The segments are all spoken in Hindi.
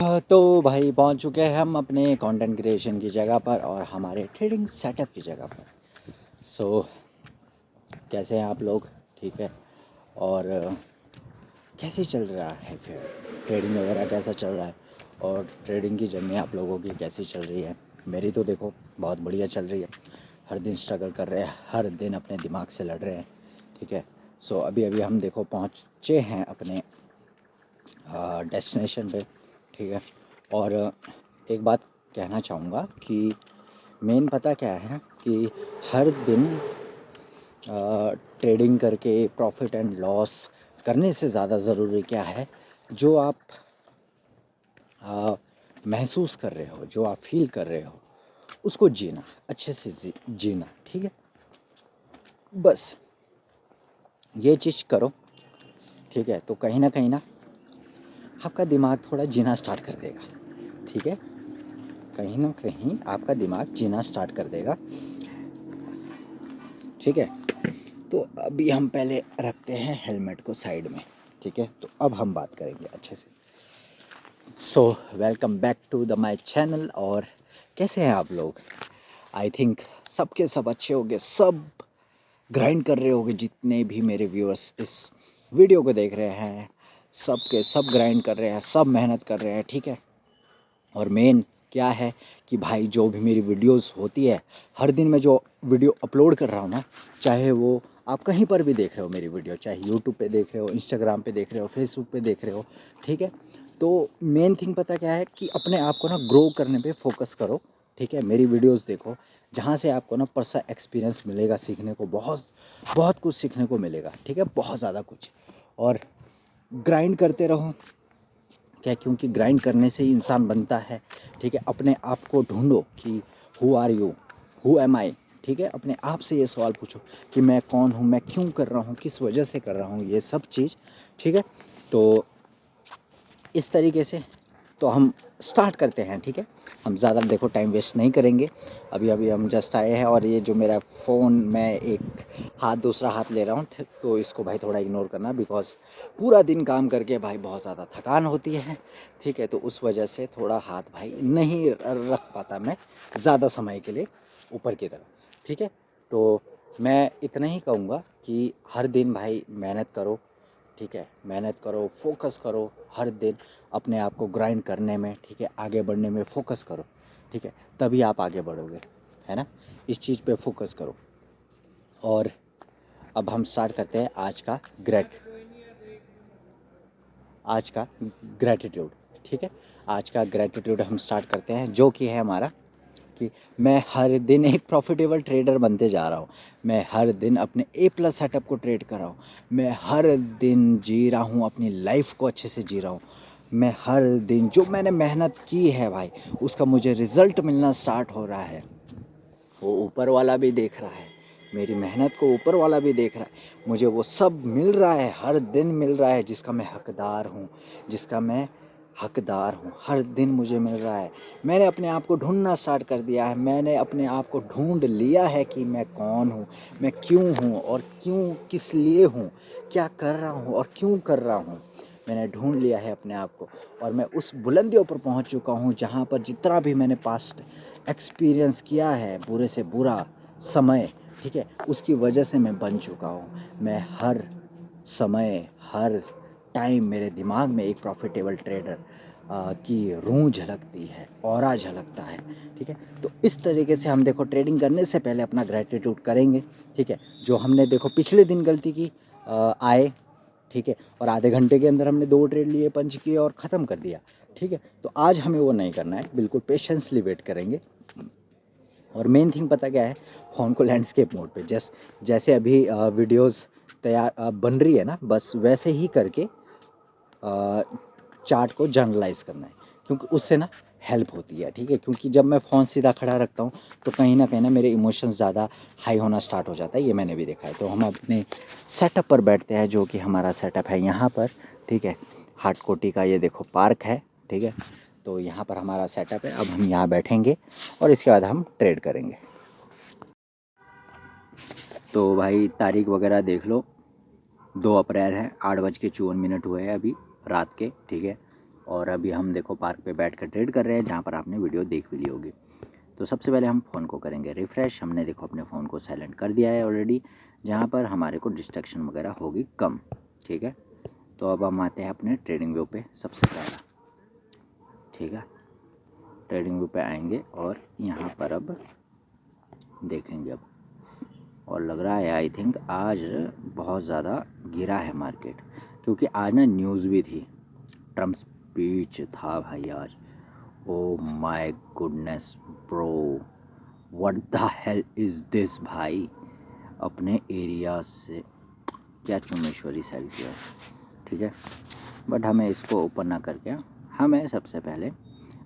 तो भाई पहुंच चुके हैं हम अपने कंटेंट क्रिएशन की जगह पर और हमारे ट्रेडिंग सेटअप की जगह पर। सो कैसे हैं आप लोग? ठीक है। और कैसे चल रहा है फिर ट्रेडिंग वगैरह, कैसा चल रहा है? और ट्रेडिंग की जर्नी आप लोगों की कैसी चल रही है? मेरी तो देखो बहुत बढ़िया चल रही है। हर दिन स्ट्रगल कर रहे हैं, हर दिन अपने दिमाग से लड़ रहे हैं। ठीक है। सो अभी अभी हम देखो पहुँचे हैं अपने डेस्टिनेशन पे। ठीक है। और एक बात कहना चाहूँगा कि मेन पता क्या है कि हर दिन ट्रेडिंग करके प्रॉफिट एंड लॉस करने से ज़्यादा ज़रूरी क्या है, जो आप महसूस कर रहे हो, जो आप फील कर रहे हो, उसको जीना, अच्छे से जीना। ठीक है। बस ये चीज़ करो। ठीक है। तो कहीं ना आपका दिमाग थोड़ा जीना स्टार्ट कर देगा। ठीक है। कहीं ना कहीं आपका दिमाग जीना स्टार्ट कर देगा। ठीक है। तो अभी हम पहले रखते हैं हेलमेट को साइड में। ठीक है। तो अब हम बात करेंगे अच्छे से। So welcome back to the my channel. और कैसे हैं आप लोग? आई थिंक सबके सब अच्छे होंगे, सब ग्राइंड कर रहे होंगे। जितने भी मेरे व्यूअर्स इस वीडियो को देख रहे हैं, सब के सब ग्राइंड कर रहे हैं, सब मेहनत कर रहे हैं। ठीक है। और मेन क्या है कि भाई जो भी मेरी वीडियोस होती है, हर दिन मैं जो वीडियो अपलोड कर रहा हूँ ना, चाहे वो आप कहीं पर भी देख रहे हो मेरी वीडियो, चाहे यूट्यूब पे देख रहे हो, इंस्टाग्राम पे देख रहे हो, फेसबुक पे देख रहे हो। ठीक है। तो मेन थिंग पता क्या है कि अपने आप को ना ग्रो करने पे फोकस करो। ठीक है। मेरी वीडियोस देखो, जहाँ से आपको ना पर्सनल एक्सपीरियंस मिलेगा, सीखने को बहुत बहुत कुछ सीखने को मिलेगा। ठीक है। बहुत ज़्यादा कुछ। और ग्राइंड करते रहो। क्या? क्योंकि ग्राइंड करने से ही इंसान बनता है। ठीक है। अपने आप को ढूंढो कि who are you, who am I. ठीक है। अपने आप से ये सवाल पूछो कि मैं कौन हूँ, मैं क्यों कर रहा हूँ, किस वजह से कर रहा हूँ, ये सब चीज़। ठीक है। तो इस तरीके से तो हम स्टार्ट करते हैं। ठीक है। हम ज़्यादा देखो टाइम वेस्ट नहीं करेंगे। अभी अभी हम जस्ट आए हैं और ये जो मेरा फ़ोन, मैं एक हाथ दूसरा हाथ ले रहा हूँ, तो इसको भाई थोड़ा इग्नोर करना, बिकॉज़ पूरा दिन काम करके भाई बहुत ज़्यादा थकान होती है। ठीक है। तो उस वजह से थोड़ा हाथ भाई नहीं रख पाता मैं ज़्यादा समय के लिए ऊपर की तरफ। ठीक है। तो मैं इतना ही कहूँगा कि हर दिन भाई मेहनत करो। ठीक है। मेहनत करो, फोकस करो हर दिन अपने आप को ग्राइंड करने में। ठीक है। आगे बढ़ने में फोकस करो। ठीक है। तभी आप आगे बढ़ोगे, है ना? इस चीज़ पे फोकस करो। और अब हम स्टार्ट करते हैं आज का ग्रैटिट्यूड। ठीक है। आज का ग्रैटिट्यूड हम स्टार्ट करते हैं, जो कि है हमारा कि मैं हर दिन एक प्रॉफिटेबल ट्रेडर बनते जा रहा हूँ। मैं हर दिन अपने ए प्लस सेटअप को ट्रेड कर रहा हूँ। मैं हर दिन जी रहा हूँ अपनी लाइफ को, अच्छे से जी रहा हूँ। मैं हर दिन जो मैंने मेहनत की है भाई, उसका मुझे रिज़ल्ट मिलना स्टार्ट हो रहा है। वो ऊपर वाला भी देख रहा है, मेरी मेहनत को ऊपर वाला भी देख रहा है। मुझे वो सब मिल रहा है, हर दिन मिल रहा है, जिसका मैं हकदार हूँ, जिसका मैं हकदार हूँ। हर दिन मुझे मिल रहा है। मैंने अपने आप को ढूंढना स्टार्ट कर दिया है। मैंने अपने आप को ढूंढ लिया है कि मैं कौन हूँ, मैं क्यों हूँ और क्यों, किस लिए हूँ, क्या कर रहा हूँ और क्यों कर रहा हूँ। मैंने ढूंढ लिया है अपने आप को। और मैं उस बुलंदियों पर पहुँच चुका हूँ जहाँ पर जितना भी मैंने पास्ट एक्सपीरियंस किया है, बुरे से बुरा समय, ठीक है, उसकी वजह से मैं बन चुका हूँ। मैं हर समय, हर टाइम मेरे दिमाग में एक प्रॉफिटेबल ट्रेडर की रूह झलकती है, ऑरा झलकता है। ठीक है। तो इस तरीके से हम देखो ट्रेडिंग करने से पहले अपना ग्रेटिट्यूड करेंगे। ठीक है। जो हमने देखो पिछले दिन गलती की, आए, ठीक है, और आधे घंटे के अंदर हमने 2 ट्रेड लिए, पंच किए और ख़त्म कर दिया। ठीक है। तो आज हमें वो नहीं करना है, बिल्कुल पेशेंसली वेट करेंगे। और मेन थिंग पता क्या है, फ़ोन को लैंडस्केप मोड पे जैसे अभी वीडियोस तैयार बन रही है ना, बस वैसे ही करके चार्ट को जर्नलाइज़ करना है, क्योंकि उससे ना हेल्प होती है। ठीक है। क्योंकि जब मैं फ़ोन सीधा खड़ा रखता हूँ तो कहीं ना मेरे इमोशंस ज़्यादा हाई होना स्टार्ट हो जाता है, ये मैंने भी देखा है। तो हम अपने सेटअप पर बैठते हैं, जो कि हमारा सेटअप है यहाँ पर। ठीक है। हाट कोटी का ये देखो पार्क है। ठीक है। तो यहाँ पर हमारा सेटअप है। अब हम यहाँ बैठेंगे और इसके बाद हम ट्रेड करेंगे। तो भाई तारीख वगैरह देख लो, 2 अप्रैल है, 8:54 हुए हैं अभी रात के। ठीक है। और अभी हम देखो पार्क पे बैठ कर ट्रेड कर रहे हैं, जहाँ पर आपने वीडियो देख भी ली होगी। तो सबसे पहले हम फ़ोन को करेंगे रिफ़्रेश। हमने देखो अपने फ़ोन को साइलेंट कर दिया है ऑलरेडी, जहाँ पर हमारे को डिस्ट्रैक्शन वगैरह होगी कम। ठीक है, तो अब हम आते हैं अपने ट्रेडिंग व्यू पे सबसे पहला। ठीक है, ट्रेडिंग व्यू पे आएंगे और यहाँ पर अब देखेंगे अब, और लग रहा है आई थिंक आज बहुत ज़्यादा गिरा है मार्केट, क्योंकि आज ना न्यूज़ भी थी, ट्रम्प स्पीच था भाई आज। Oh my goodness bro, what the hell is this भाई। अपने एरिया से क्या चुमेश्वरी सेल किया। ठीक है, बट हमें इसको ओपन ना करके हमें सबसे पहले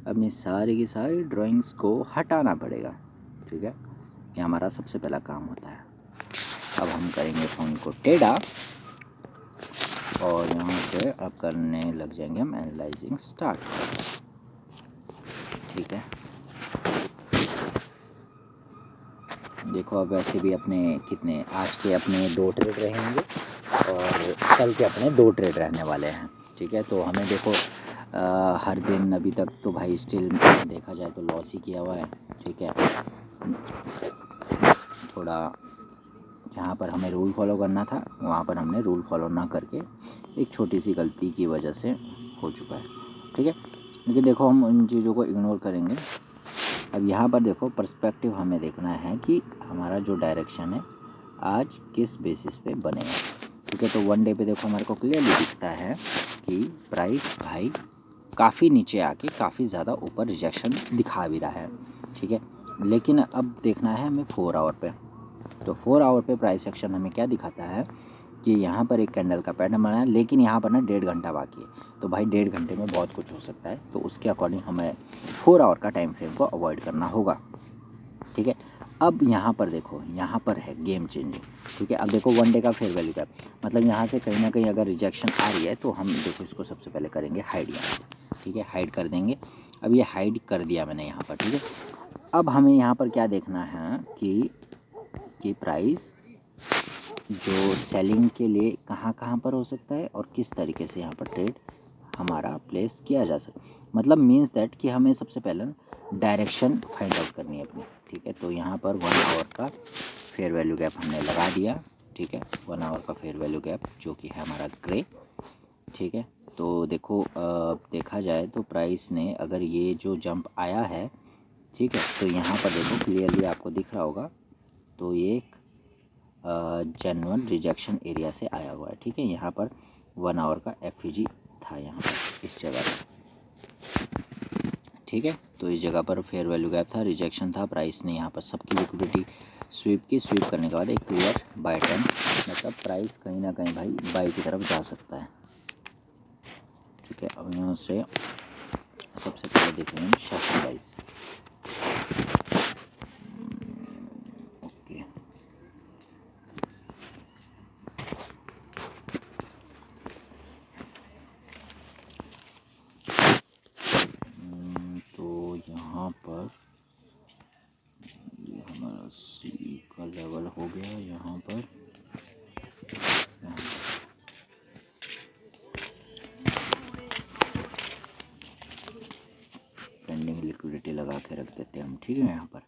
अपनी सारी की सारी ड्राइंग्स को हटाना पड़ेगा। ठीक है, ये हमारा सबसे पहला काम होता है। अब हम करेंगे फ़ोन को टेढ़ा और यहाँ से अब करने लग जाएंगे हम एनालाइजिंग स्टार्ट। ठीक है, देखो अब वैसे भी अपने कितने आज के अपने 2 ट्रेड रहेंगे और कल के अपने 2 ट्रेड रहने वाले हैं। ठीक है, तो हमें देखो हर दिन अभी तक तो भाई स्टिल देखा जाए तो लॉस ही किया हुआ है। ठीक है, थोड़ा जहाँ पर हमें रूल फॉलो करना था वहाँ पर हमने रूल फॉलो ना करके एक छोटी सी गलती की वजह से हो चुका है। ठीक है, लेकिन देखो हम उन चीज़ों को इग्नोर करेंगे। अब यहाँ पर देखो पर्सपेक्टिव हमें देखना है कि हमारा जो डायरेक्शन है आज किस बेसिस पे बनेगा। ठीक है, तो 1 डे पे देखो हमारे को क्लियरली दिखता है कि प्राइस भाई काफ़ी नीचे आके काफ़ी ज़्यादा ऊपर रिजेक्शन दिखा भी रहा है। ठीक है, लेकिन अब देखना है हमें 4 आवर पे। तो 4 आवर पे प्राइस एक्शन हमें क्या दिखाता है कि यहाँ पर एक कैंडल का पैटर्न बना है, लेकिन यहाँ पर ना 1.5 घंटा बाकी है। तो भाई 1.5 घंटे में बहुत कुछ हो सकता है, तो उसके अकॉर्डिंग हमें 4 आवर का टाइम फ्रेम को अवॉइड करना होगा। ठीक है, अब यहाँ पर देखो, यहाँ पर है गेम चेंजिंग। ठीक है, अब देखो 1 डे का फेयर वैल्यू गैप, मतलब यहाँ से कहीं ना कहीं अगर रिजेक्शन आ रही है तो हम देखो इसको सबसे पहले करेंगे हाइड यहाँ से। ठीक है, हाइड कर देंगे। अब ये हाइड कर दिया मैंने यहाँ पर। ठीक है, अब हमें यहाँ पर क्या देखना है कि प्राइस जो सेलिंग के लिए कहाँ कहाँ पर हो सकता है और किस तरीके से यहाँ पर ट्रेड हमारा प्लेस किया जा सकता है। मतलब मीन्स दैट कि हमें सबसे पहले डायरेक्शन फाइंड आउट करनी है अपनी। ठीक है, तो यहाँ पर 1 आवर का फेयर वैल्यू गैप हमने लगा दिया। ठीक है, 1 आवर का फेयर वैल्यू गैप जो कि है हमारा ग्रे। ठीक है, तो देखो देखा जाए तो प्राइस ने अगर ये जो जंप आया है, ठीक है, तो यहाँ पर देखो क्लियरली आपको दिख रहा होगा, तो ये जेन्युइन रिजेक्शन एरिया से आया हुआ है। ठीक है, यहाँ पर 1 आवर का एफईजी था यहाँ पर इस जगह पर। ठीक है, तो इस जगह पर फेयर वैल्यू गैप था, रिजेक्शन था, प्राइस ने यहाँ पर सबकी लिक्विडिटी स्वीप की। स्वीप करने के बाद एक क्लियर बाय टर्न, मतलब प्राइस कहीं ना कहीं भाई बाई की तरफ जा सकता है। ठीक है, अब यहाँ से सबसे पहले देखेंगे सेशन वाइज। ओके, तो यहाँ पर ये हमारा सी का लेवल हो गया। यहाँ पर पेंडिंग लिक्विडिटी लगा के रख देते हैं हम। ठीक है, यहाँ पर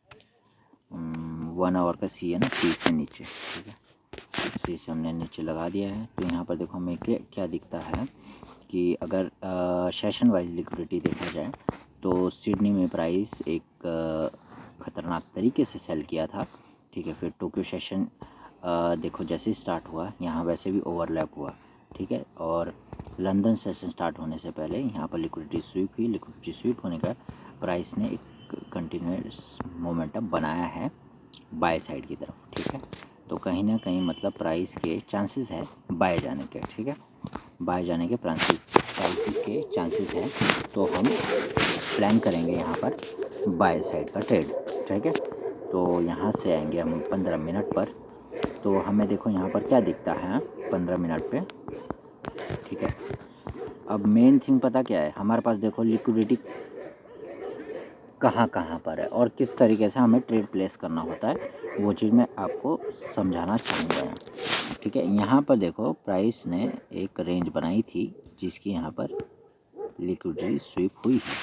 1 आवर का सी है ना, सी से नीचे। ठीक है, सी से हमने नीचे लगा दिया है। तो यहाँ पर देखो हमें क्या दिखता है कि अगर सेशन वाइज लिक्विडिटी देखा जाए तो सिडनी में प्राइस एक ख़तरनाक तरीके से सेल किया था। ठीक है, फिर टोक्यो सेशन देखो जैसे स्टार्ट हुआ, यहाँ वैसे भी ओवरलैप हुआ। ठीक है, और लंदन सेशन स्टार्ट होने से पहले यहाँ पर लिक्विडिटी स्वीप हुई। लिक्विडिटी स्वीप होने का प्राइस ने एक कंटिन्यूस मोमेंटम बनाया है बाय साइड की तरफ। ठीक है, तो कहीं ना कहीं मतलब प्राइस के चांसेस है बाय जाने के। ठीक है, बाय जाने के प्राइसेस के चांसेस हैं, तो हम प्लान करेंगे यहाँ पर बाय साइड का ट्रेड। ठीक है, तो यहाँ से आएंगे हम 15 मिनट पर। तो हमें देखो यहाँ पर क्या दिखता है 15 मिनट पे। ठीक है, अब मेन थिंग पता क्या है, हमारे पास देखो लिक्विडिटी कहाँ कहाँ पर है और किस तरीके से हमें ट्रेड प्लेस करना होता है, वो चीज़ मैं आपको समझाना चाहूँगा। ठीक है, यहाँ पर देखो प्राइस ने एक रेंज बनाई थी जिसकी यहाँ पर लिक्विडिटी स्वीप हुई है।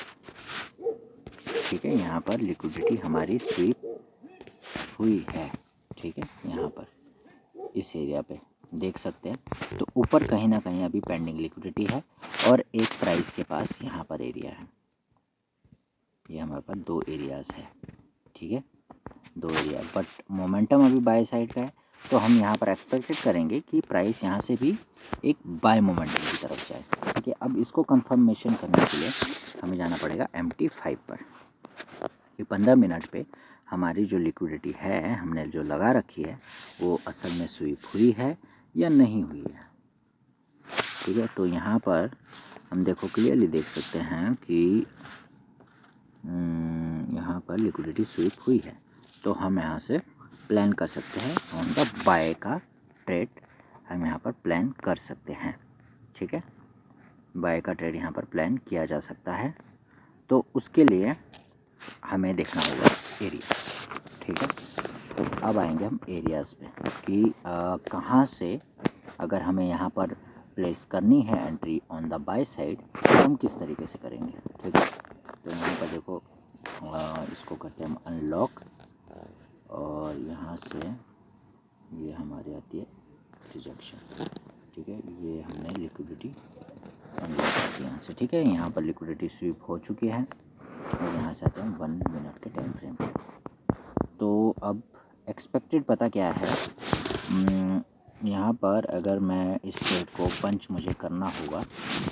ठीक है, यहाँ पर लिक्विडिटी हमारी स्वीप हुई है। ठीक है, यहाँ पर इस एरिया पे देख सकते हैं। तो ऊपर कहीं ना कहीं अभी पेंडिंग लिक्विडिटी है और एक प्राइस के पास यहाँ पर एरिया है। ये हमारे पास दो एरियाज है। ठीक है, दो एरिया, बट मोमेंटम अभी बाय साइड का है, तो हम यहाँ पर एक्सपेक्टेड करेंगे कि प्राइस यहाँ से भी एक बाय मोमेंटम की तरफ जाए। ठीक है, अब इसको कंफर्मेशन करने के लिए हमें जाना पड़ेगा MT5 पर कि 15 मिनट पे हमारी जो लिक्विडिटी है हमने जो लगा रखी है वो असल में स्वीप हुई है या नहीं हुई है। ठीक है, तो यहाँ पर हम देखो क्लियरली देख सकते हैं कि यहाँ पर लिक्विडिटी स्वीप हुई है, तो हम यहाँ से प्लान कर सकते हैं ऑन द बाय का ट्रेड हम यहाँ पर प्लान कर सकते हैं। ठीक है, बाय का ट्रेड यहाँ पर प्लान किया जा सकता है। तो उसके लिए हमें देखना होगा एरिया। ठीक है, तो अब आएंगे हम एरियाज़ पे कि कहाँ से अगर हमें यहाँ पर प्लेस करनी है entry on the by side तो हम किस तरीके से करेंगे। ठीक है, तो यहाँ पर देखो इसको करते हैं हम अनलॉक और यहाँ से ये हमारी आती है रिजेक्शन। ठीक है, ये हमने लिक्विडिटी अनलॉक कर दी यहाँ से। ठीक है, यहाँ पर लिक्विडिटी स्वीप हो चुकी है और यहाँ से आते हैं 1 मिनट के टाइम फ्रेम पे। तो अब एक्सपेक्टेड पता क्या है, यहाँ पर अगर मैं इस ट्रेड को पंच मुझे करना होगा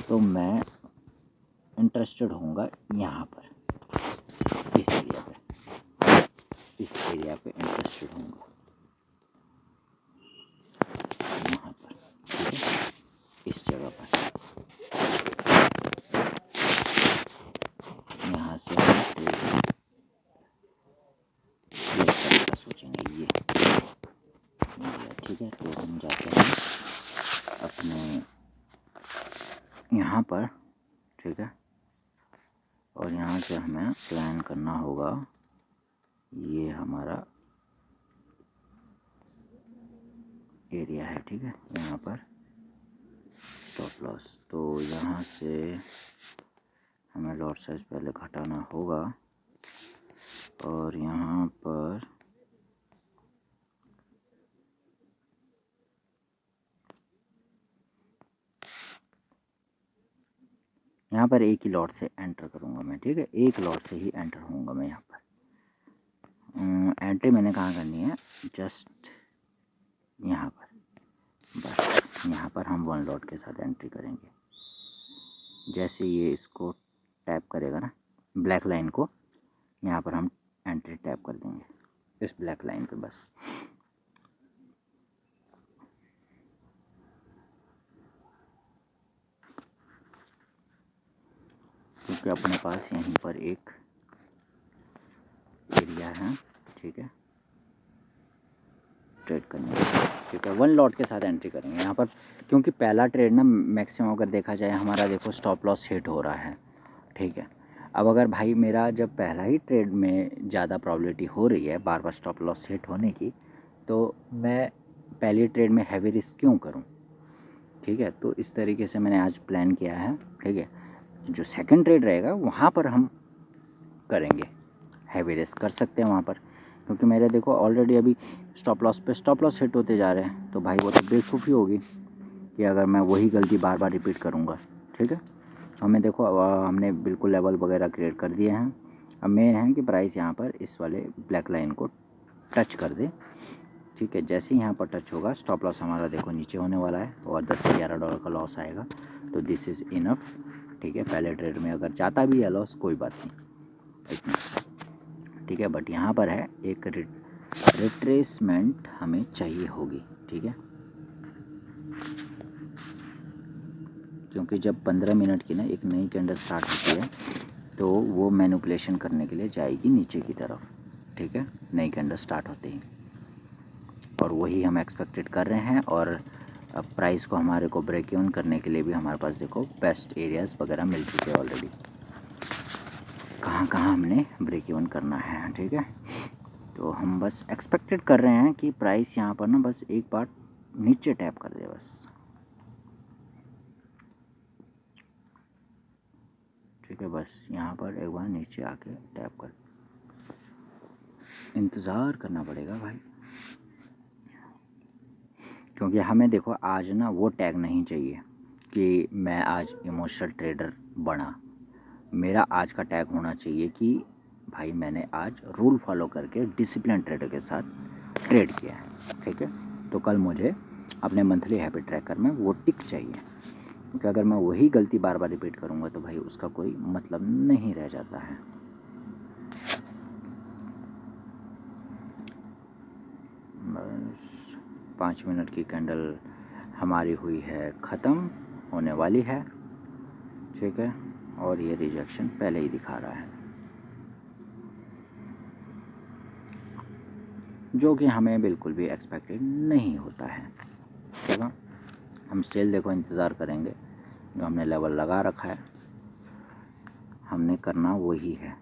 तो मैं इंटरेस्टेड होऊंगा यहाँ पर इस एरिया पे इंटरेस्टेड होऊंगा यहाँ पर। ठीक है, इस जगह पर यहाँ से ट्रेड सोचेंगे ये। ठीक है, तो हम जाते हैं अपने यहाँ पर। ठीक है, और यहाँ से हमें प्लान करना होगा ये हमारा एरिया है। ठीक है, यहाँ पर स्टॉप लॉस, तो यहाँ से हमें लॉट साइज पहले घटाना होगा और यहाँ पर एक ही लॉट से एंटर करूँगा मैं। ठीक है, एक लॉट से ही एंटर होऊंगा मैं यहाँ पर। एंट्री मैंने कहाँ करनी है, जस्ट यहाँ पर, बस यहाँ पर हम 1 लॉट के साथ एंट्री करेंगे। जैसे ये इसको टैप करेगा ना ब्लैक लाइन को, यहाँ पर हम एंट्री टैप कर देंगे इस ब्लैक लाइन पे बस। क्योंकि अपने पास यहीं पर एक एरिया है। ठीक है, ट्रेड करने का। ठीक है, 1 लॉट के साथ एंट्री करेंगे यहाँ पर, क्योंकि पहला ट्रेड ना मैक्सिमम अगर देखा जाए हमारा देखो स्टॉप लॉस हिट हो रहा है। ठीक है, अब अगर भाई मेरा जब पहला ही ट्रेड में ज़्यादा प्रॉबिलिटी हो रही है बार बार स्टॉप लॉस हिट होने की, तो मैं पहली ट्रेड में हैवी रिस्क क्यों करूं। ठीक है, तो इस तरीके से मैंने आज प्लान किया है। ठीक है, जो सेकंड ट्रेड रहेगा वहाँ पर हम करेंगे, हैवी रिस्क कर सकते हैं वहाँ पर, क्योंकि मेरे देखो ऑलरेडी अभी स्टॉप लॉस पे स्टॉप लॉस हिट होते जा रहे हैं। तो भाई वो तो बेवकूफ़ी होगी कि अगर मैं वही गलती बार बार रिपीट करूँगा। ठीक है, हमें देखो हमने बिल्कुल लेवल वगैरह क्रिएट कर दिए हैं। अब मेन है कि प्राइस यहाँ पर इस वाले ब्लैक लाइन को टच कर दे। ठीक है, जैसे ही यहाँ पर टच होगा स्टॉप लॉस हमारा देखो नीचे होने वाला है और 10 से 11 डॉलर का लॉस आएगा। तो दिस इज़ इनफ। ठीक है, पहले ट्रेड में अगर जाता भी है लॉस कोई बात नहीं इतना। ठीक है, बट यहाँ पर है एक रिट्रेसमेंट हमें चाहिए होगी। ठीक है, क्योंकि जब 15 मिनट की ना एक नई कैंडल स्टार्ट होती है तो वो मैनिपुलेशन करने के लिए जाएगी नीचे की तरफ। ठीक है, नई कैंडल स्टार्ट होते ही, और वही हम एक्सपेक्टेड कर रहे हैं। और अब प्राइस को हमारे को ब्रेक इवन करने के लिए भी हमारे पास देखो बेस्ट एरियाज़ वगैरह मिल चुके हैं ऑलरेडी, कहाँ कहाँ हमने ब्रेक इवन करना है। ठीक है, तो हम बस एक्सपेक्टेड कर रहे हैं कि प्राइस यहाँ पर ना बस एक बार नीचे टैप कर दे बस। ठीक है, बस यहाँ पर एक बार नीचे आके टैप कर, इंतज़ार करना पड़ेगा भाई, क्योंकि हमें देखो आज ना वो टैग नहीं चाहिए कि मैं आज इमोशनल ट्रेडर बना। मेरा आज का टैग होना चाहिए कि भाई मैंने आज रूल फॉलो करके डिसिप्लिन ट्रेडर के साथ ट्रेड किया है। ठीक है, तो कल मुझे अपने मंथली हैबिट ट्रैकर में वो टिक चाहिए, क्योंकि अगर मैं वही गलती बार बार रिपीट करूँगा तो भाई उसका कोई मतलब नहीं रह जाता है। बस 5 मिनट की कैंडल हमारी हुई है ख़त्म, होने वाली है। ठीक है, और ये रिजेक्शन पहले ही दिखा रहा है, जो कि हमें बिल्कुल भी एक्सपेक्टेड नहीं होता है। चलो हम स्टिल देखो इंतज़ार करेंगे, जो हमने लेवल लगा रखा है हमने करना वही है।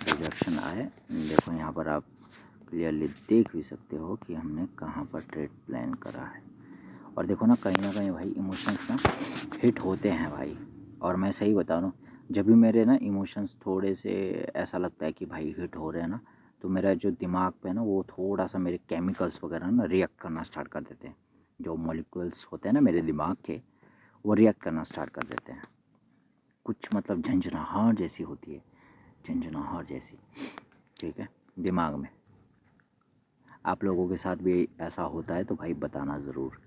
रिजेक्शन आए, देखो यहाँ पर आप क्लियरली देख भी सकते हो कि हमने कहाँ पर ट्रेड प्लान करा है। और देखो ना कहीं भाई इमोशंस ना हिट होते हैं भाई। और मैं सही बता रहा हूँ, जब भी मेरे ना इमोशंस थोड़े से ऐसा लगता है कि भाई हिट हो रहे हैं ना, तो मेरा जो दिमाग पे ना वो थोड़ा सा मेरे केमिकल्स वगैरह ना रिएक्ट करना स्टार्ट कर देते हैं। जो मॉलिक्यूल्स होते हैं ना मेरे दिमाग के, वो रिएक्ट करना स्टार्ट कर देते हैं। कुछ मतलब झंझनाहट जैसी होती है, झंझनाहट जैसी। ठीक है, दिमाग में। आप लोगों के साथ भी ऐसा होता है तो भाई बताना ज़रूर।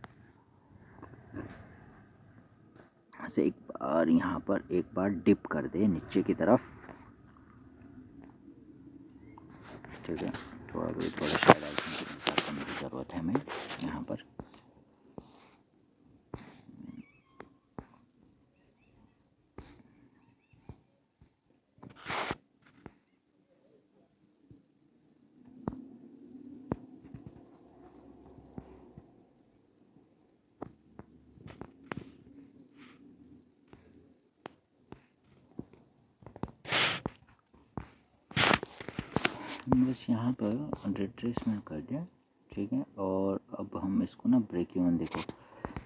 से एक बार यहाँ पर एक बार डिप कर दे नीचे की तरफ। ठीक है, थोड़ा शायद इंतज़ार करने की ज़रूरत है हमें यहाँ पर। बस यहाँ पर रिट्रेसमेंट कर दिया। ठीक है, और अब हम इसको ना ब्रेक इवन, देखो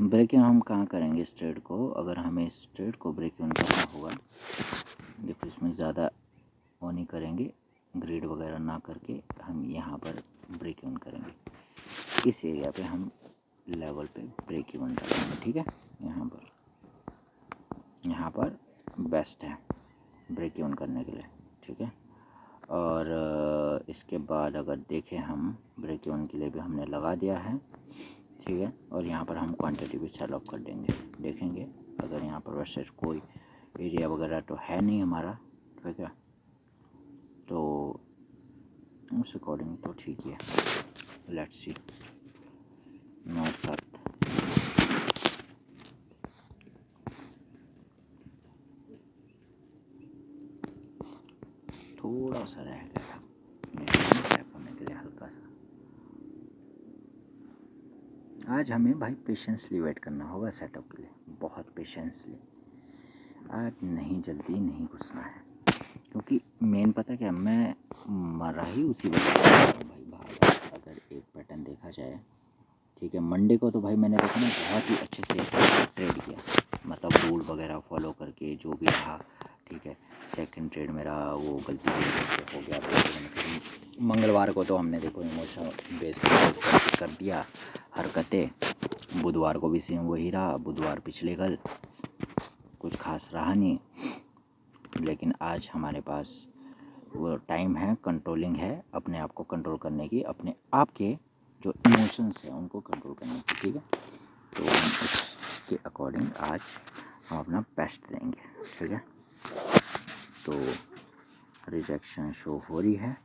ब्रेक इवन हम कहाँ करेंगे इस ट्रेड को। अगर हमें इस ट्रेड को ब्रेक इवन करना होगा, देखो इसमें ज़्यादा वो नहीं करेंगे, ग्रेड वगैरह ना करके हम यहाँ पर ब्रेक इवन करेंगे। इस एरिया पे हम लेवल पे ब्रेक इवन डालेंगे। ठीक है, यहाँ पर बेस्ट है ब्रेक इवन करने के लिए। ठीक है, और इसके बाद अगर देखें हम ब्रेक इवन के लिए भी हमने लगा दिया है। ठीक है, और यहाँ पर हम क्वांटिटी भी सेल ऑफ कर देंगे। देखेंगे अगर यहाँ पर वैसे कोई एरिया वगैरह तो है नहीं हमारा। ठीक है, तो उस अकॉर्डिंग तो ठीक ही है। लेट्स सी 9-7 थोड़ा सा रह गया टैप होने के लिए हल्का सा। आज हमें भाई पेशेंसली वेट करना होगा सेटअप के लिए, बहुत पेशेंसली। आज नहीं जल्दी नहीं घुसना है, क्योंकि मेन पता क्या, मैं मरा ही उसी वजह से भाई बाहर। अगर एक पैटर्न देखा जाए, ठीक है, मंडे को तो भाई मैंने देखा ना बहुत ही अच्छे से ट्रेड किया, मतलब रूल वगैरह फॉलो करके जो भी रहा। ठीक है, सेकंड ट्रेड मेरा वो गलती से हो गया। मंगलवार को तो हमने देखो इमोशन बेस कर दिया हरकतें। बुधवार को भी सेम वही रहा, बुधवार पिछले कल कुछ खास रहा नहीं। लेकिन आज हमारे पास वो टाइम है, कंट्रोलिंग है, अपने आप को कंट्रोल करने की, अपने आप के जो इमोशंस हैं उनको कंट्रोल करने की। ठीक है, तो हम उसके अकॉर्डिंग आज हम अपना बेस्ट देंगे। ठीक है, तो रिजेक्शन शो हो रही है।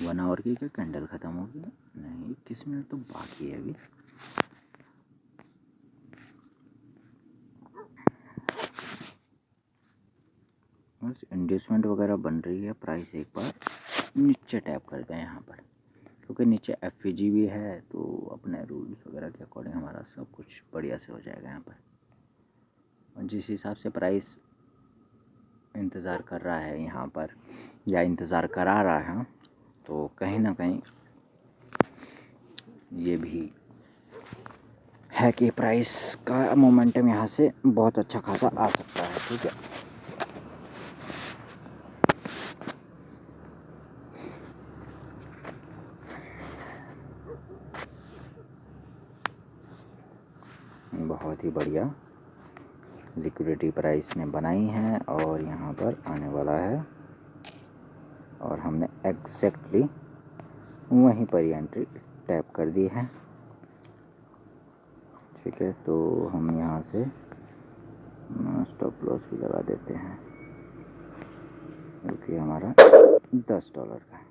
वन आवर की क्या कैंडल ख़त्म होगी? नहीं, 21 मिनट तो बाकी है अभी। बस इंडस्टमेंट वगैरह बन रही है। प्राइस एक बार नीचे टैप कर दें यहाँ पर, क्योंकि नीचे एफईजी भी है, तो अपने रूल्स वगैरह के अकॉर्डिंग हमारा सब कुछ बढ़िया से हो जाएगा यहाँ पर। और जिस हिसाब से प्राइस इंतज़ार कर रहा है यहाँ पर या इंतज़ार करा रहा है, तो कहीं ना कहीं ये भी है कि प्राइस का मोमेंटम यहाँ से बहुत अच्छा खासा आ सकता है। ठीक है, बहुत ही बढ़िया लिक्विडिटी प्राइस ने बनाई है और यहाँ पर आने वाला है, और हमने एग्जैक्टली वहीं पर ही एंट्री टैप कर दी है। ठीक है, तो हम यहाँ से स्टॉप लॉस भी लगा देते हैं, जो कि हमारा $10 का है।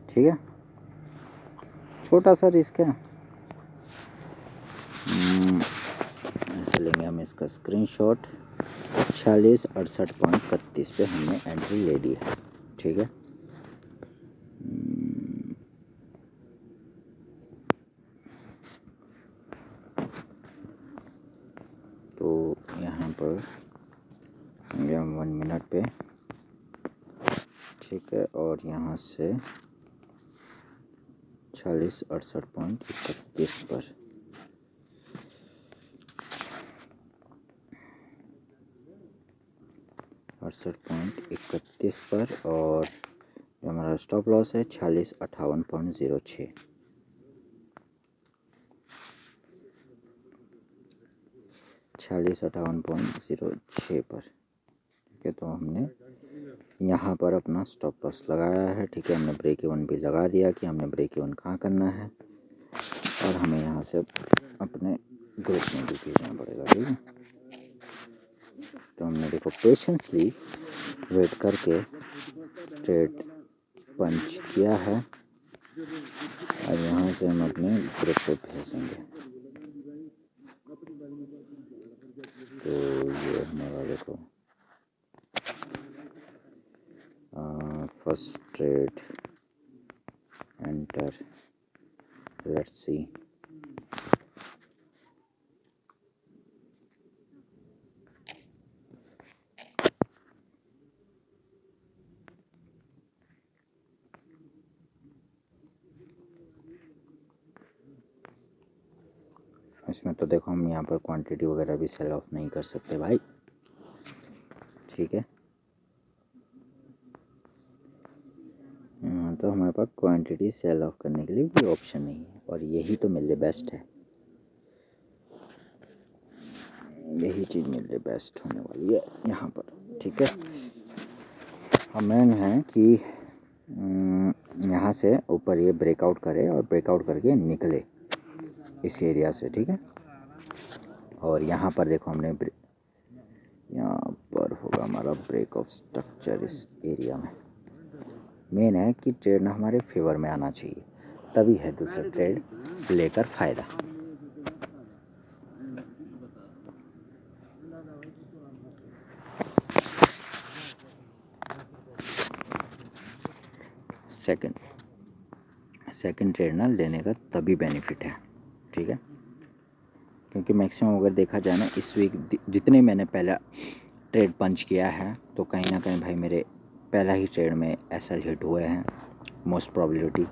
ठीक है, छोटा सा रिस्क है। ऐसे लेंगे हम इसका स्क्रीनशॉट। 4668.31 पे हमने एंट्री ले ली है। ठीक है, तो यहाँ पर हम 1 मिनट पे, ठीक है, और यहाँ से 4668.31 पर पर, और जो हमारा स्टॉप लॉस है 4658.06। 4658.06 पर। ठीक है, तो हमने यहाँ पर अपना स्टॉप लॉस लगाया है। ठीक है, हमने ब्रेक इवन भी लगा दिया कि हमने ब्रेक इवन कहाँ करना है, और हमें यहाँ से अपने ग्रुप में भी भेजना पड़ेगा। ठीक है, तो हमने देखो पेशेंसली वेट करके ट्रेड पंच किया है, और यहाँ से हम अपने ग्रुप पे भेजेंगे। तो ये हमारा देखो first trade enter, let's see. इसमें तो देखो हम यहाँ पर क्वांटिटी वगैरह भी सेल ऑफ नहीं कर सकते भाई। ठीक है, तो हमारे पास क्वांटिटी सेल ऑफ करने के लिए कोई ऑप्शन नहीं है, और यही तो मेरे लिए बेस्ट है, यही चीज़ मेरे लिए बेस्ट होने वाली है यहाँ पर। ठीक है, अब मेन है कि यहाँ से ऊपर ये ब्रेकआउट करे और ब्रेकआउट करके निकले इस एरिया से। ठीक है, और यहाँ पर देखो हमने यहाँ पर होगा हमारा ब्रेक ऑफ स्ट्रक्चर इस एरिया में। मेन है कि ट्रेड ना हमारे फेवर में आना चाहिए, तभी है दूसरा ट्रेड लेकर फ़ायदा। सेकंड ट्रेड ना लेने का तभी बेनिफिट है। ठीक है, क्योंकि मैक्सिमम अगर देखा जाए ना इस वीक जितने मैंने पहला ट्रेड पंच किया है, तो कहीं ना कहीं भाई मेरे पहला ही ट्रेड में एसएल हिट हुए हैं, मोस्ट प्रोबेबिलिटी।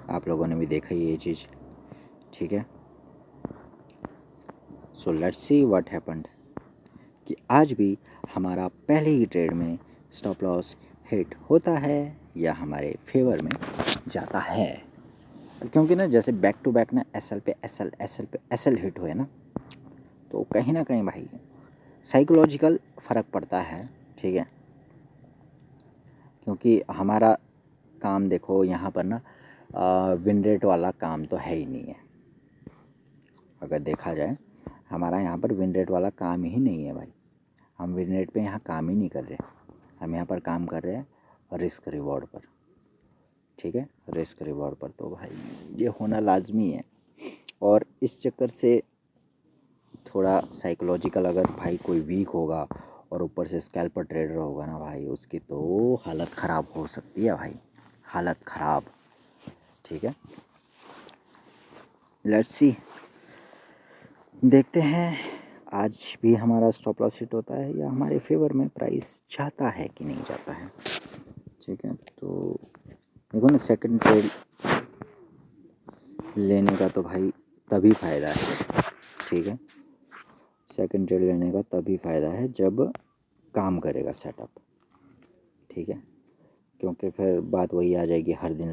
आप लोगों ने भी देखा ही ये चीज़। ठीक है, so let's see what happened, कि आज भी हमारा पहले ही ट्रेड में स्टॉप लॉस हिट होता है या हमारे फेवर में जाता है। क्योंकि ना जैसे बैक टू बैक ना एसएल पे एसएल हिट हुए ना, तो कहीं ना कहीं भाई साइकोलॉजिकल फ़र्क पड़ता है। ठीक है, क्योंकि हमारा काम देखो यहाँ पर ना विन रेट वाला काम तो है ही नहीं है। अगर देखा जाए हमारा यहाँ पर विन रेट वाला काम ही नहीं है भाई। हम विन रेट पे यहाँ काम ही नहीं कर रहे, हम यहाँ पर काम कर रहे हैं रिस्क रिवॉर्ड पर। ठीक है, रिस्क रिवॉर्ड पर तो भाई ये होना लाजमी है। और इस चक्कर से थोड़ा साइकोलॉजिकल, अगर भाई कोई वीक होगा और ऊपर से स्कैल्पर ट्रेडर होगा ना भाई, उसकी तो हालत ख़राब हो सकती है भाई, हालत ख़राब। ठीक है, लेट्स सी, देखते हैं आज भी हमारा स्टॉप लॉस हिट होता है या हमारे फेवर में प्राइस जाता है कि नहीं जाता है। ठीक है, तो देखो ना, सेकंड ट्रेड लेने का तो भाई तभी फ़ायदा है। ठीक है, सेकंड ट्रेड लेने का तभी फ़ायदा है जब काम करेगा सेटअप। ठीक है, क्योंकि फिर बात वही आ जाएगी, हर दिन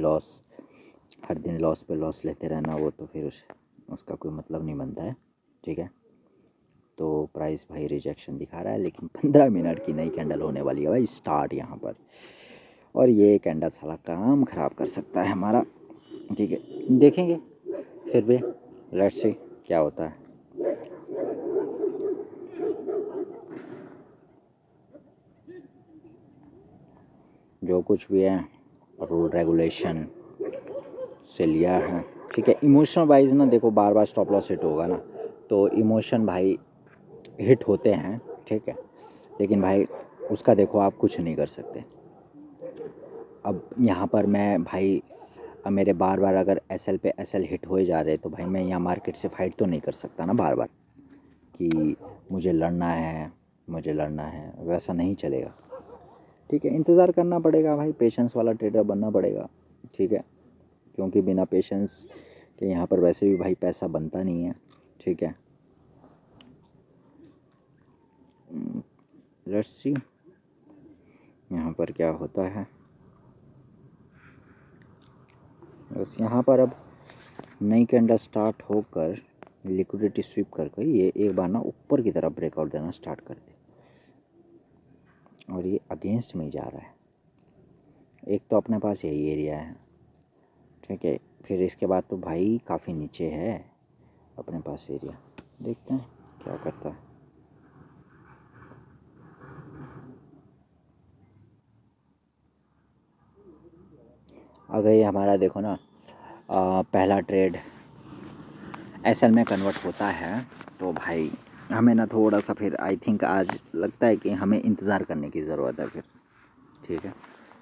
लॉस पे लॉस लेते रहना, वो तो फिर उसका कोई मतलब नहीं बनता है। ठीक है, तो प्राइस भाई रिजेक्शन दिखा रहा है, लेकिन 15 मिनट की नई कैंडल होने वाली है भाई स्टार्ट यहाँ पर, और ये कैंडल साला काम ख़राब कर सकता है हमारा। ठीक है, देखेंगे फिर भी, लेट्स सी क्या होता है। जो कुछ भी है रूल रेगुलेशन से लिया है। ठीक है, इमोशनल वाइज ना देखो, बार बार स्टॉप लॉस हिट होगा ना, तो इमोशन भाई हिट होते हैं। ठीक है, लेकिन भाई उसका देखो आप कुछ नहीं कर सकते। अब यहाँ पर मैं भाई, अब मेरे बार बार अगर एसएल पे एसएल हिट हो जा रहे, तो भाई मैं यहाँ मार्केट से फाइट तो नहीं कर सकता ना बार बार कि मुझे लड़ना है, वैसा नहीं चलेगा। ठीक है, इंतज़ार करना पड़ेगा भाई, पेशेंस वाला ट्रेडर बनना पड़ेगा। ठीक है, क्योंकि बिना पेशेंस के यहाँ पर वैसे भी भाई पैसा बनता नहीं है। ठीक है, लेट्स सी यहाँ पर क्या होता है। बस यहाँ पर अब नई कैंडल स्टार्ट होकर लिक्विडिटी स्वीप करके ये एक बार ना ऊपर की तरफ ब्रेकआउट देना स्टार्ट कर दे, और ये अगेंस्ट में जा रहा है। एक तो अपने पास यही एरिया है। ठीक है, फिर इसके बाद तो भाई काफ़ी नीचे है अपने पास एरिया, देखते हैं क्या करता है। अगर ये हमारा देखो ना पहला ट्रेड एसएल में कन्वर्ट होता है, तो भाई हमें ना थोड़ा सा फिर आई थिंक आज लगता है कि हमें इंतज़ार करने की ज़रूरत है फिर। ठीक है,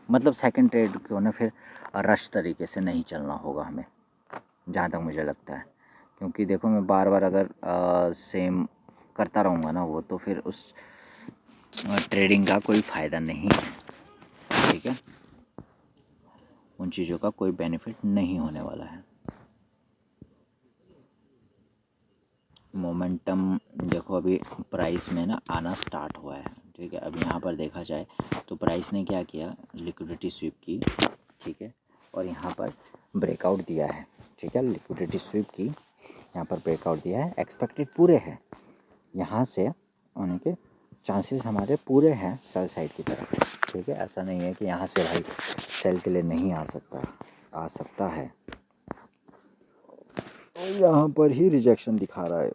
मतलब सेकंड ट्रेड को ना फिर रश तरीके से नहीं चलना होगा हमें, जहाँ तक मुझे लगता है। क्योंकि देखो मैं बार बार अगर सेम करता रहूँगा ना, वो तो फिर उस ट्रेडिंग का कोई फ़ायदा नहीं है। ठीक है, उन चीज़ों का कोई बेनिफिट नहीं होने वाला है। मोमेंटम देखो अभी प्राइस में ना आना स्टार्ट हुआ है। ठीक है, अब यहाँ पर देखा जाए तो प्राइस ने क्या किया, लिक्विडिटी स्वीप की। ठीक है, और यहाँ पर ब्रेकआउट दिया है। ठीक है, लिक्विडिटी स्वीप की, यहाँ पर ब्रेकआउट दिया है, एक्सपेक्टेड पूरे हैं, यहाँ से होने के चांसेस हमारे पूरे हैं सेल साइड की तरफ। ठीक है, ऐसा नहीं है कि यहाँ से भाई सेल के लिए नहीं आ सकता, आ सकता है। तो यहाँ पर ही रिजेक्शन दिखा रहा है।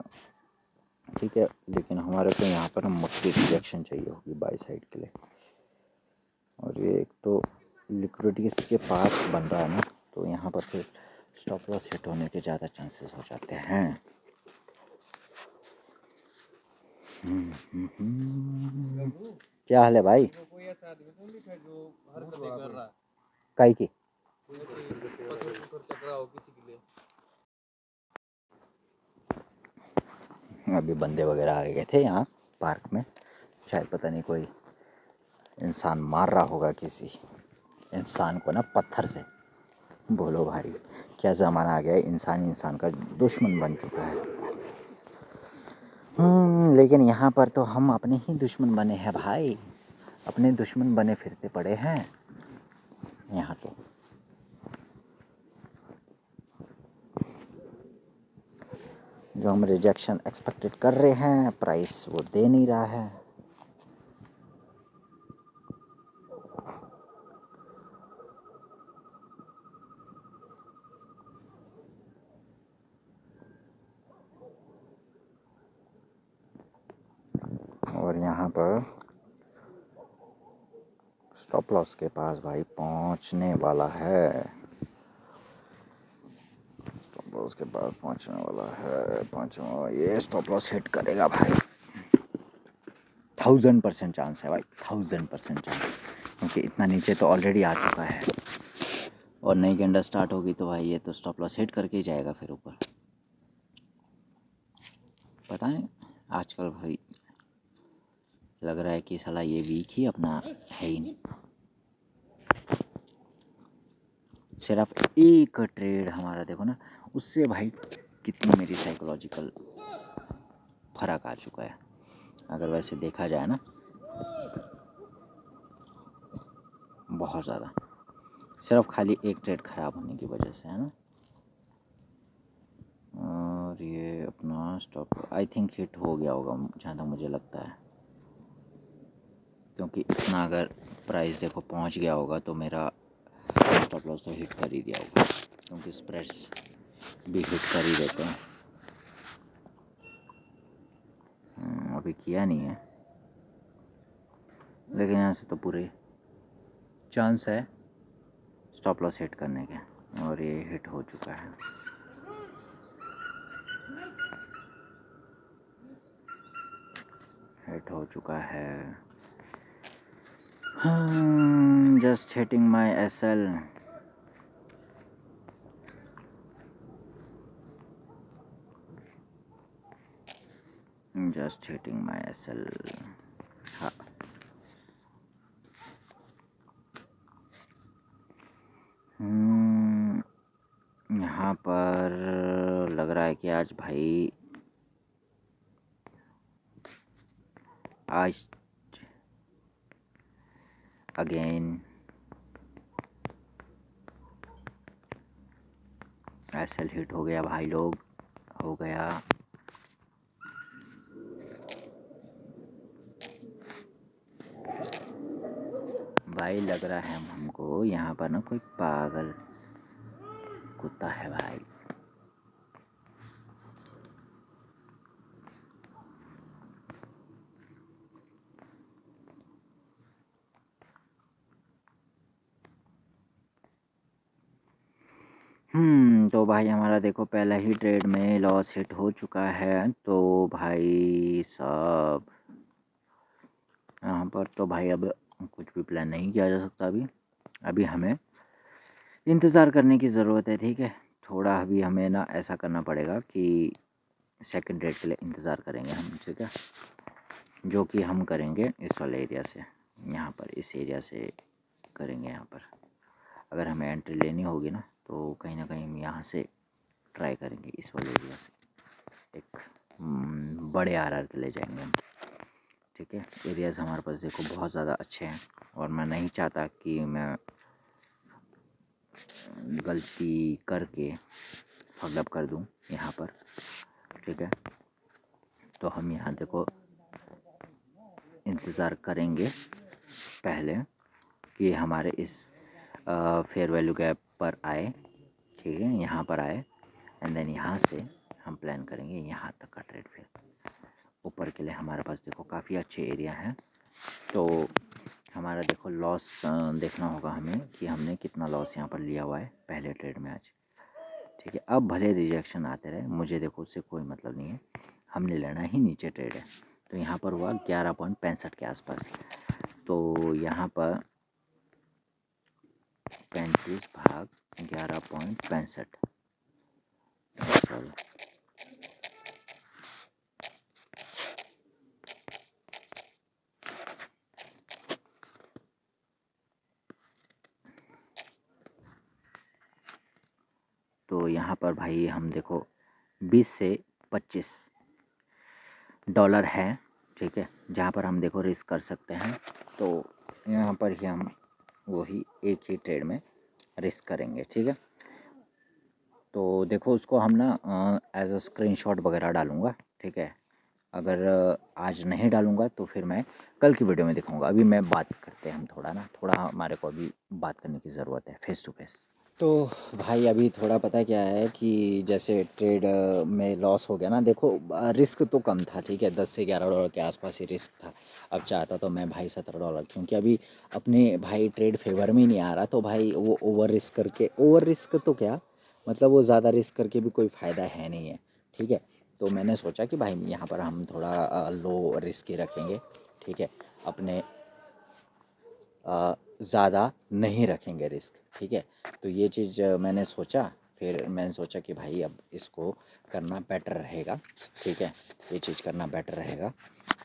ठीक है, लेकिन हमारे को यहाँ पर मोटी रिजेक्शन चाहिए होगी बाई साइड के लिए, और ये एक तो लिक्विडिटी इसके पास बन रहा है ना, तो यहाँ पर फिर स्टॉप लॉस हिट होने के ज़्यादा चांसेस हो जाते हैं। क्या हाल है भाई? काई की अभी बंदे वगैरह आ गए थे यहाँ पार्क में, शायद पता नहीं कोई इंसान मार रहा होगा किसी इंसान को ना पत्थर से। बोलो भाई क्या ज़माना आ गया है, इंसान का दुश्मन बन चुका है। लेकिन यहाँ पर तो हम अपने ही दुश्मन बने हैं भाई, अपने दुश्मन बने फिरते पड़े हैं यहाँ तो। जो हम रिजेक्शन एक्सपेक्टेड कर रहे हैं, प्राइस वो दे नहीं रहा है। और यहाँ पर स्टॉप लॉस के पास भाई पहुँचने वाला है, स्टॉप लॉस के पास पहुँचने वाला है, ये स्टॉप लॉस हिट करेगा भाई, 1000% चांस है भाई, 1000% चांस, क्योंकि इतना नीचे तो ऑलरेडी आ चुका है, और नई कैंडल स्टार्ट होगी तो भाई ये तो स्टॉप लॉस हिट करके ही जाएगा फिर ऊपर। पता नहीं आजकल भाई लग रहा है कि साला ये वीक ही अपना है ही नहीं। सिर्फ एक ट्रेड हमारा देखो ना, उससे भाई कितनी मेरी साइकोलॉजिकल फर्क आ चुका है अगर वैसे देखा जाए ना, बहुत ज़्यादा, सिर्फ खाली एक ट्रेड ख़राब होने की वजह से, है ना। और ये अपना स्टॉप आई थिंक हिट हो गया होगा जहाँ तक मुझे लगता है, क्योंकि इतना अगर प्राइस देखो पहुँच गया होगा तो मेरा स्टॉप लॉस तो हिट कर ही दिया होगा, क्योंकि स्प्रेड्स भी हिट कर ही देते हैं। अभी किया नहीं है, लेकिन यहाँ से तो पूरे चांस है स्टॉप लॉस हिट करने के, और ये हिट हो चुका है। हिट हो चुका है। जस्ट हिटिंग माई SL। जस्ट हिटिंग माई SL। हाँ, यहाँ पर लग रहा है कि आज भाई आज अगेन SL हिट हो गया भाई लोग, हो गया। भाई लग रहा है हमको यहाँ पर ना कोई पागल कुत्ता है भाई। तो भाई हमारा देखो पहला ही ट्रेड में लॉस हिट हो चुका है। तो भाई साहब यहाँ पर तो भाई अब कुछ भी प्लान नहीं किया जा सकता। अभी हमें इंतज़ार करने की ज़रूरत है, ठीक है। थोड़ा अभी हमें ना ऐसा करना पड़ेगा कि सेकंड ट्रेड के लिए इंतज़ार करेंगे हम, ठीक है, जो कि हम करेंगे इस वाले एरिया से, यहाँ पर इस एरिया से करेंगे। यहाँ पर अगर हमें एंट्री लेनी होगी ना तो कहीं ना कहीं हम यहाँ से ट्राई करेंगे, इस वाले एरिया से एक बड़े RR के ले जाएंगे हम, ठीक है। एरियाज़ हमारे पास देखो बहुत ज़्यादा अच्छे हैं, और मैं नहीं चाहता कि मैं गलती करके फगअप कर दूं यहाँ पर, ठीक है। तो हम यहाँ देखो इंतज़ार करेंगे पहले कि हमारे इस फेयर वैल्यू गैप पर आए, ठीक है, यहाँ पर आए, एंड देन यहाँ से हम प्लान करेंगे यहाँ तक का ट्रेड। फिर ऊपर के लिए हमारे पास देखो काफ़ी अच्छे एरिया हैं। तो हमारा देखो लॉस देखना होगा हमें कि हमने कितना लॉस यहाँ पर लिया हुआ है पहले ट्रेड में आज, ठीक है। अब भले रिजेक्शन आते रहे, मुझे देखो उससे कोई मतलब नहीं है, हमने लेना ही नीचे ट्रेड है। तो यहाँ पर हुआ 11.65 के आसपास। तो यहाँ पर 35 भाग 11.65, सॉरी, तो यहाँ पर भाई हम देखो 20 से 25 डॉलर है, ठीक है, जहाँ पर हम देखो रिस्क कर सकते हैं। तो यहाँ पर ही हम वही एक ही ट्रेड में रिस्क करेंगे, ठीक है। तो देखो उसको हम ना एज अ स्क्रीनशॉट वगैरह डालूँगा, ठीक है। अगर आज नहीं डालूँगा तो फिर मैं कल की वीडियो में दिखाऊँगा। अभी मैं बात करते हैं हम थोड़ा हमारे को अभी बात करने की ज़रूरत है फेस टू फेस। तो भाई अभी थोड़ा पता क्या है कि जैसे ट्रेड में लॉस हो गया ना, देखो रिस्क तो कम था, ठीक है, 10 से 11 डॉलर के आसपास ही रिस्क था। अब चाहता तो मैं भाई 17 डॉलर, क्योंकि अभी अपने भाई ट्रेड फेवर में ही नहीं आ रहा, तो भाई वो ओवर रिस्क तो क्या मतलब, वो ज़्यादा रिस्क करके भी कोई फ़ायदा है नहीं है, ठीक है। तो मैंने सोचा कि भाई यहाँ पर हम थोड़ा लो रिस्क ही रखेंगे, ठीक है, अपने ज़्यादा नहीं रखेंगे रिस्क, ठीक है। तो ये चीज़ मैंने सोचा, फिर मैंने सोचा कि भाई अब इसको करना बेटर रहेगा, ठीक है, ये चीज़ करना बेटर रहेगा।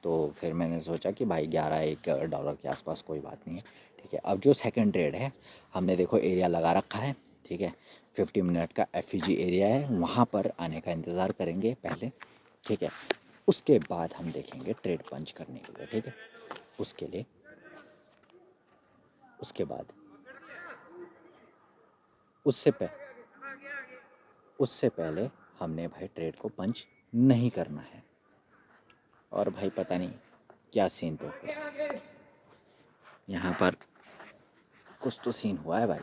तो फिर मैंने सोचा कि भाई 11-1 डॉलर के आसपास कोई बात नहीं है, ठीक है। अब जो सेकंड ट्रेड है, हमने देखो एरिया लगा रखा है, ठीक है, 50 मिनट का एफईजी एरिया है, वहाँ पर आने का इंतज़ार करेंगे पहले, ठीक है। उसके बाद हम देखेंगे ट्रेड पंच करने के लिए, ठीक है। उसके लिए उसके बाद उससे उससे पहले हमने भाई ट्रेड को पंच नहीं करना है। और भाई पता नहीं क्या सीन तो हुआ यहाँ पर, कुछ तो सीन हुआ है भाई।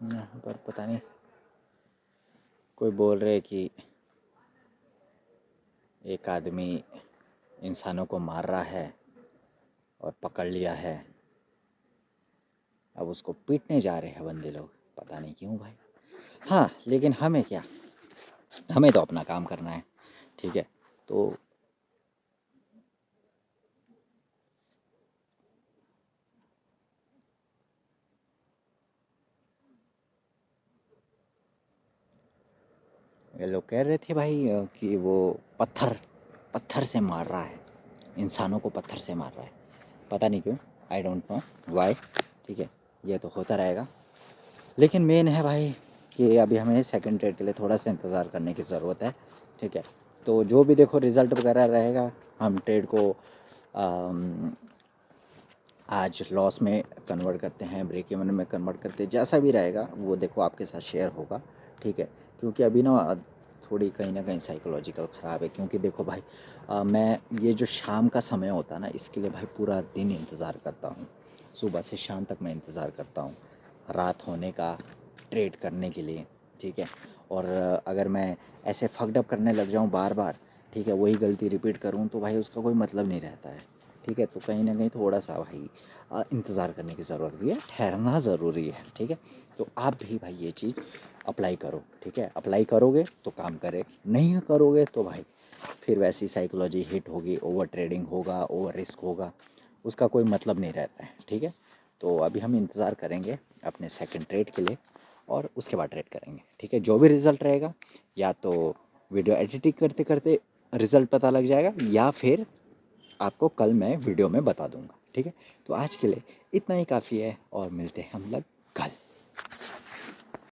यहाँ पर पता नहीं, कोई बोल रहे कि एक आदमी इंसानों को मार रहा है और पकड़ लिया है, अब उसको पीटने जा रहे हैं बंदे लोग, पता नहीं क्यों भाई। हाँ लेकिन हमें क्या, हमें तो अपना काम करना है, ठीक है। तो ये लोग कह रहे थे भाई कि वो पत्थर से मार रहा है, इंसानों को पत्थर से मार रहा है, पता नहीं क्यों, आई डोंट नो वाई, ठीक है। ये तो होता रहेगा, लेकिन मेन है भाई कि अभी हमें सेकंड ट्रेड के लिए थोड़ा सा इंतज़ार करने की ज़रूरत है, ठीक है। तो जो भी देखो रिज़ल्ट वगैरह रहेगा, हम ट्रेड को आज लॉस में कन्वर्ट करते हैं, ब्रेक इवन में कन्वर्ट करते हैं, जैसा भी रहेगा वो देखो आपके साथ शेयर होगा, ठीक है। क्योंकि अभी ना थोड़ी कहीं ना कहीं साइकोलॉजिकल ख़राब है, क्योंकि देखो भाई मैं ये जो शाम का समय होता है ना, इसके लिए भाई पूरा दिन इंतज़ार करता हूँ, सुबह से शाम तक मैं इंतज़ार करता हूँ रात होने का ट्रेड करने के लिए, ठीक है। और अगर मैं ऐसे फकडअप करने लग जाऊँ बार बार, ठीक है, वही गलती रिपीट करूँ, तो भाई उसका कोई मतलब नहीं रहता है, ठीक है। तो कहीं ना कहीं थोड़ा सा भाई इंतज़ार करने की ज़रूरत भी है, ठहरना ज़रूरी है, ठीक है। तो आप भी भाई ये चीज़ अप्लाई करो, ठीक है। अप्लाई करोगे तो काम करे, नहीं करोगे तो भाई फिर वैसी साइकोलॉजी हिट होगी, ओवर ट्रेडिंग होगा, ओवर रिस्क होगा, उसका कोई मतलब नहीं रहता है, ठीक है। तो अभी हम इंतज़ार करेंगे अपने सेकंड ट्रेड के लिए और उसके बाद ट्रेड करेंगे, ठीक है। जो भी रिज़ल्ट रहेगा, या तो वीडियो एडिटिंग करते करते रिज़ल्ट पता लग जाएगा, या फिर आपको कल मैं वीडियो में बता दूंगा, ठीक है। तो आज के लिए इतना ही काफ़ी है और मिलते हैं हम लोग कल।